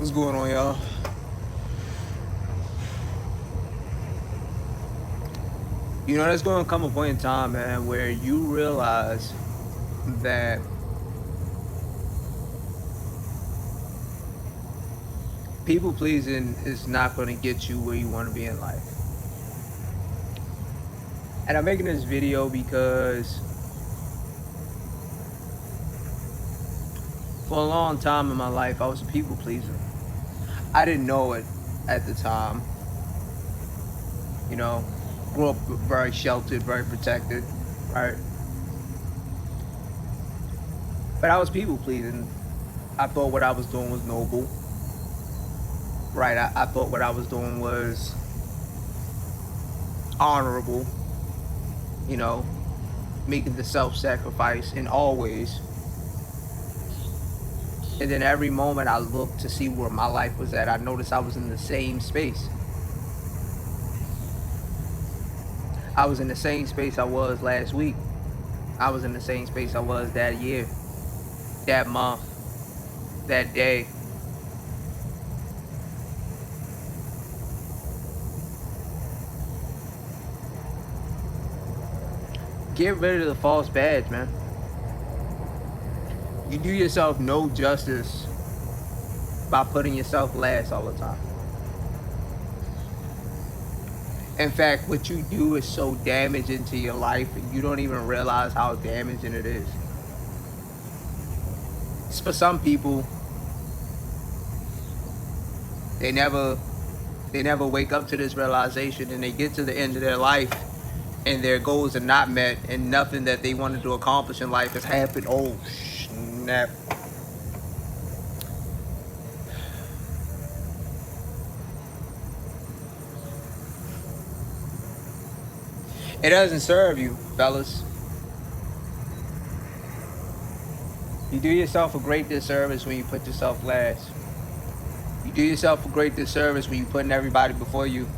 What's going on, y'all? You know, there's going to come a point in time, man, where you realize that people pleasing is not going to get you where you want to be in life. And I'm making this video because for a long time in my life, I was a people pleaser. I didn't know it at the time. You know, grew up very sheltered, very protected, right? But I was people pleasing. I thought what I was doing was noble, right? I thought what I was doing was honorable, you know, making the self-sacrifice in all ways. And then every moment I looked to see where my life was at, I noticed I was in the same space. I was in the same space I was last week. I was in the same space I was that year, that month, that day. Get rid of the false badge, man. You do yourself no justice by putting yourself last all the time. In fact, what you do is so damaging to your life and you don't even realize how damaging it is. It's for some people, they never wake up to this realization, and they get to the end of their life and their goals are not met and nothing that they wanted to accomplish in life has happened. Oh, snap. It doesn't serve you, fellas. You do yourself a great disservice when you put yourself last. You do yourself a great disservice when you're putting everybody before you.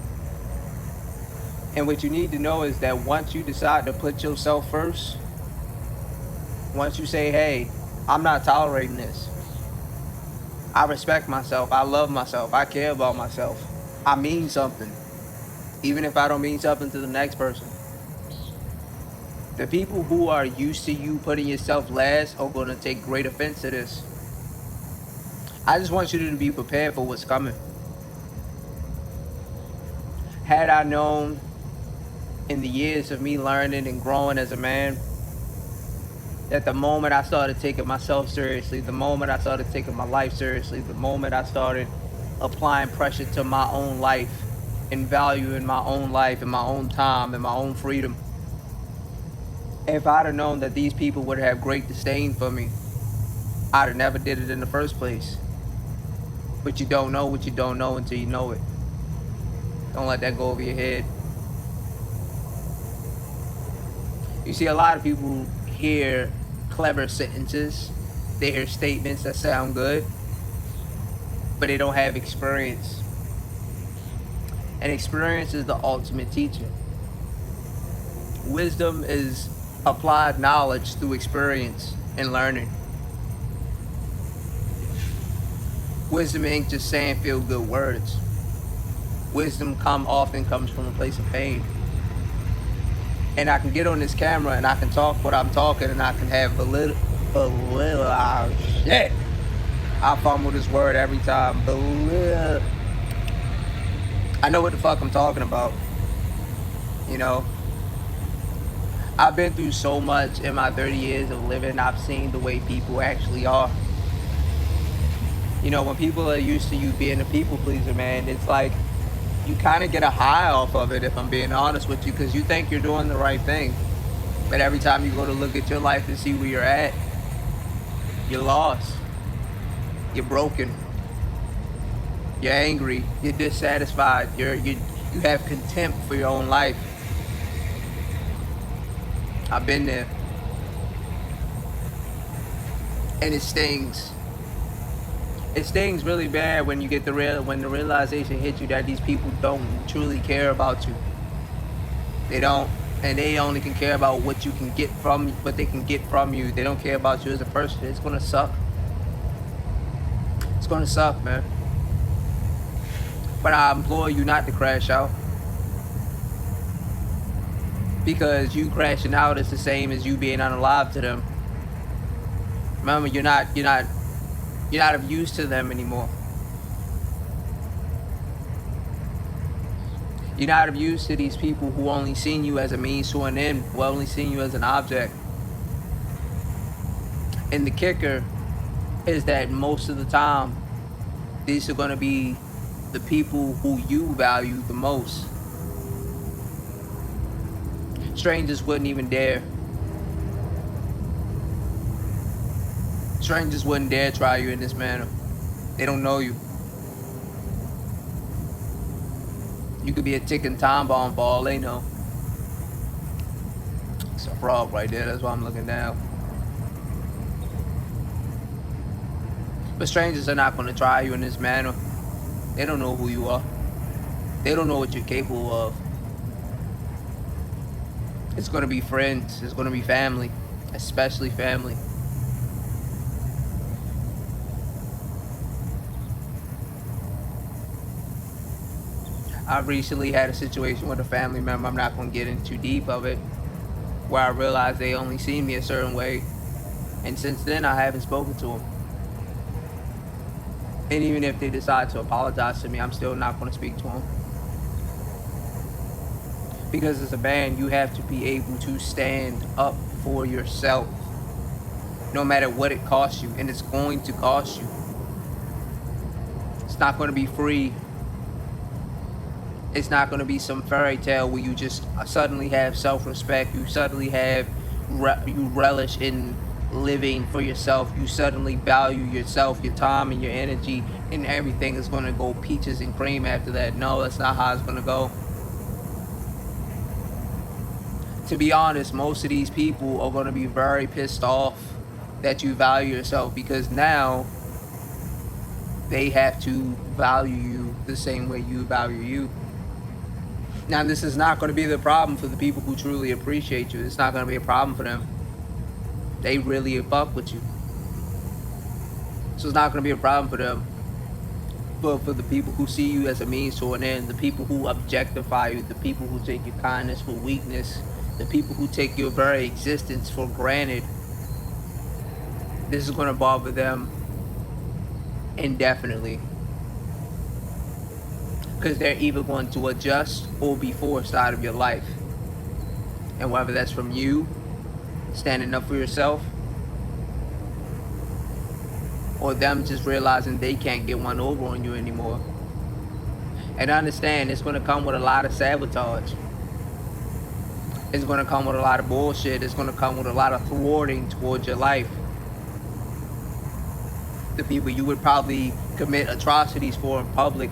And what you need to know is that once you decide to put yourself first, once you say, hey, I'm not tolerating this. I respect myself. I love myself. I care about myself. I mean something. Even if I don't mean something to the next person. The people who are used to you putting yourself last are going to take great offense to this. I just want you to be prepared for what's coming. Had I known in the years of me learning and growing as a man that the moment I started taking myself seriously, the moment I started taking my life seriously, the moment I started applying pressure to my own life and valuing my own life and my own time and my own freedom, if I'd have known that these people would have great disdain for me, I'd have never did it in the first place. But you don't know what you don't know until you know it. Don't let that go over your head. You see, a lot of people hear clever sentences. They hear statements that sound good, but they don't have experience. And experience is the ultimate teacher. Wisdom is applied knowledge through experience and learning. Wisdom ain't just saying feel good words. Wisdom often comes from a place of pain. And I can get on this camera and I can talk what I'm talking and I can have shit. I fumble this word every time. I know what the fuck I'm talking about. You know, I've been through so much in my 30 years of living. I've seen the way people actually are. You know, when people are used to you being a people pleaser, man, it's like you kind of get a high off of it, if I'm being honest with you, because you think you're doing the right thing. But every time you go to look at your life and see where you're at, you're lost. You're broken. You're angry. You're dissatisfied. You have contempt for your own life. I've been there. And it stings. It stings really bad when you get when the realization hits you that these people don't truly care about you. They don't, and they only can care about what you can get from, what they can get from you. They don't care about you as a person. It's gonna suck. It's gonna suck, man. But I implore you not to crash out, because you crashing out is the same as you being unalive to them. Remember, you're not of use to them anymore. You're not of use to these people who only seen you as a means to an end, who only seen you as an object. And the kicker is that most of the time, these are going to be the people who you value the most. Strangers wouldn't even dare. Strangers wouldn't dare try you in this manner. They don't know you. You could be a ticking time bomb for all they know. It's a frog right there, that's why I'm looking down. But strangers are not going to try you in this manner. They don't know who you are. They don't know what you're capable of. It's going to be friends. It's going to be family. Especially family. I recently had a situation with a family member, I'm not going to get into too deep of it, where I realized they only seen me a certain way. And since then, I haven't spoken to them. And even if they decide to apologize to me, I'm still not going to speak to them. Because as a man, you have to be able to stand up for yourself, no matter what it costs you. And it's going to cost you. It's not going to be free. It's not going to be some fairy tale where you just suddenly have self-respect. You suddenly have, you relish in living for yourself. You suddenly value yourself, your time, and your energy, and everything is going to go peaches and cream after that. No, that's not how it's going to go. To be honest, most of these people are going to be very pissed off that you value yourself, because now they have to value you the same way you value you. Now, this is not going to be the problem for the people who truly appreciate you. It's not going to be a problem for them. They really fuck with you. So it's not going to be a problem for them. But for the people who see you as a means to an end, the people who objectify you, the people who take your kindness for weakness, the people who take your very existence for granted, this is going to bother them indefinitely. Because they're either going to adjust or be forced out of your life. And whether that's from you standing up for yourself, or them just realizing they can't get one over on you anymore. And understand, it's going to come with a lot of sabotage. It's going to come with a lot of bullshit. It's going to come with a lot of thwarting towards your life. The people you would probably commit atrocities for in public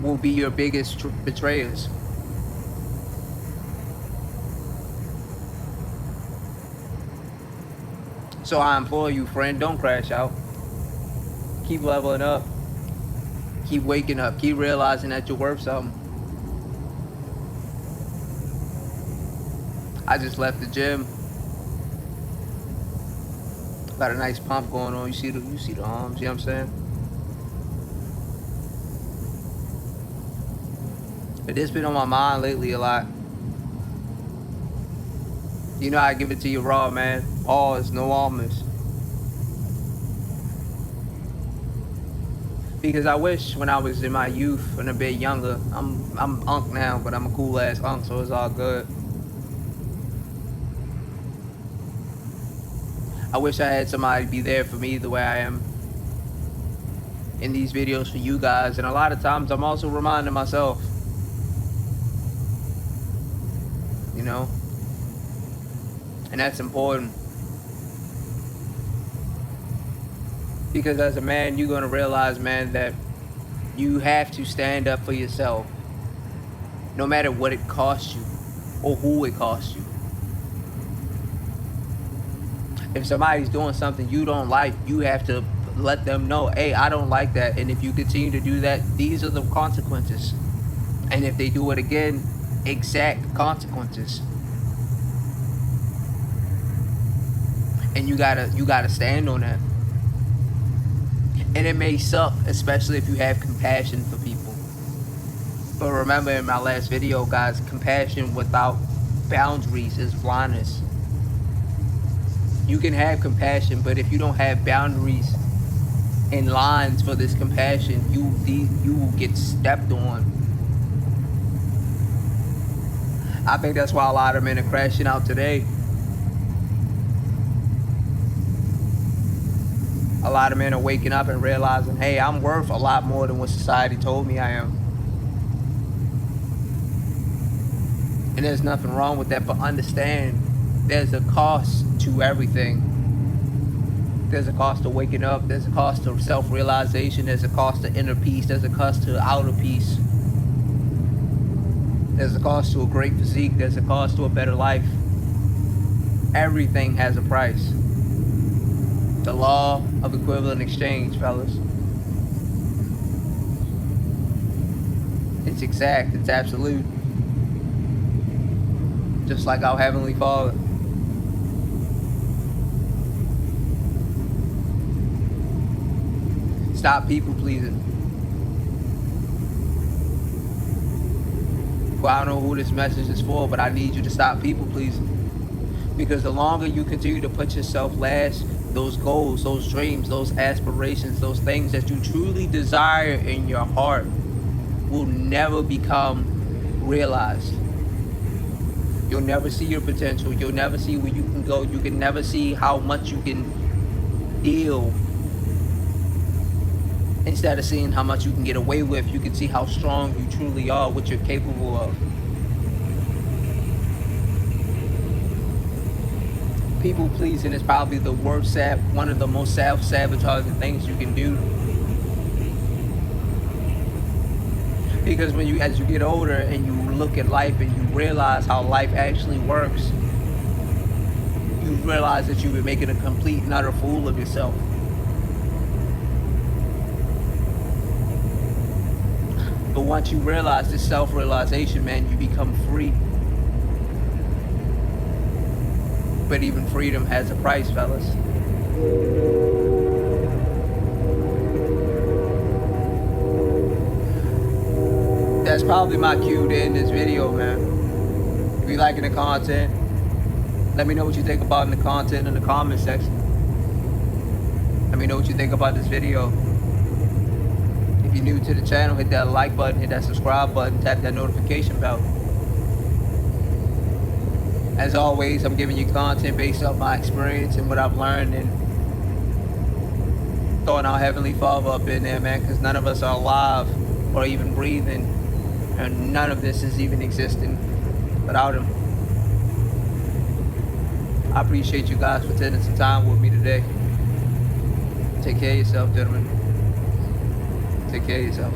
will be your biggest betrayers. So I implore you, friend, don't crash out. Keep leveling up. Keep waking up. Keep realizing that you're worth something. I just left the gym. Got a nice pump going on. You see the arms, you know what I'm saying? But this been on my mind lately a lot. You know, I give it to you raw, man. All is no almonds. Because I wish when I was in my youth and a bit younger, I'm unk now, but I'm a cool ass unk, so it's all good. I wish I had somebody be there for me the way I am in these videos for you guys. And a lot of times I'm also reminding myself, you know, and that's important, because as a man, you're going to realize, man, that you have to stand up for yourself, no matter what it costs you or who it costs you. If somebody's doing something you don't like, you have to let them know, hey, I don't like that, and if you continue to do that, these are the consequences. And if they do it again, exact consequences. And you gotta stand on that. And it may suck, especially if you have compassion for people. But remember in my last video, guys, compassion without boundaries is blindness. You can have compassion, but if you don't have boundaries and lines for this compassion, you will get stepped on. I think that's why a lot of men are crashing out today. A lot of men are waking up and realizing, hey, I'm worth a lot more than what society told me I am. And there's nothing wrong with that, but understand there's a cost to everything. There's a cost to waking up. There's a cost to self-realization. There's a cost to inner peace. There's a cost to outer peace. There's a cost to a great physique. There's a cost to a better life. Everything has a price. The law of equivalent exchange, fellas. It's exact. It's absolute. Just like our Heavenly Father. Stop people pleasing. Well, I don't know who this message is for, but I need you to stop people pleasing. Because the longer you continue to put yourself last, those goals, those dreams, those aspirations, those things that you truly desire in your heart will never become realized. You'll never see your potential. You'll never see where you can go. You can never see how much you can deal. Instead of seeing how much you can get away with, you can see how strong you truly are, what you're capable of. People pleasing is probably the worst, one of the most self-sabotaging things you can do. Because as you get older and you look at life and you realize how life actually works, you realize that you've been making a complete and utter fool of yourself. But once you realize this self-realization, man, you become free. But even freedom has a price, fellas. That's probably my cue to end this video, man. If you're liking the content, let me know what you think about in the content in the comment section. Let me know what you think about this video. If you're new to the channel, hit that like button, hit that subscribe button, tap that notification bell. As always, I'm giving you content based off my experience and what I've learned, and throwing our Heavenly Father up in there, man, because none of us are alive or even breathing, and none of this is even existing without Him. I appreciate you guys for taking some time with me today. Take care of yourself, gentlemen. Take care of yourself.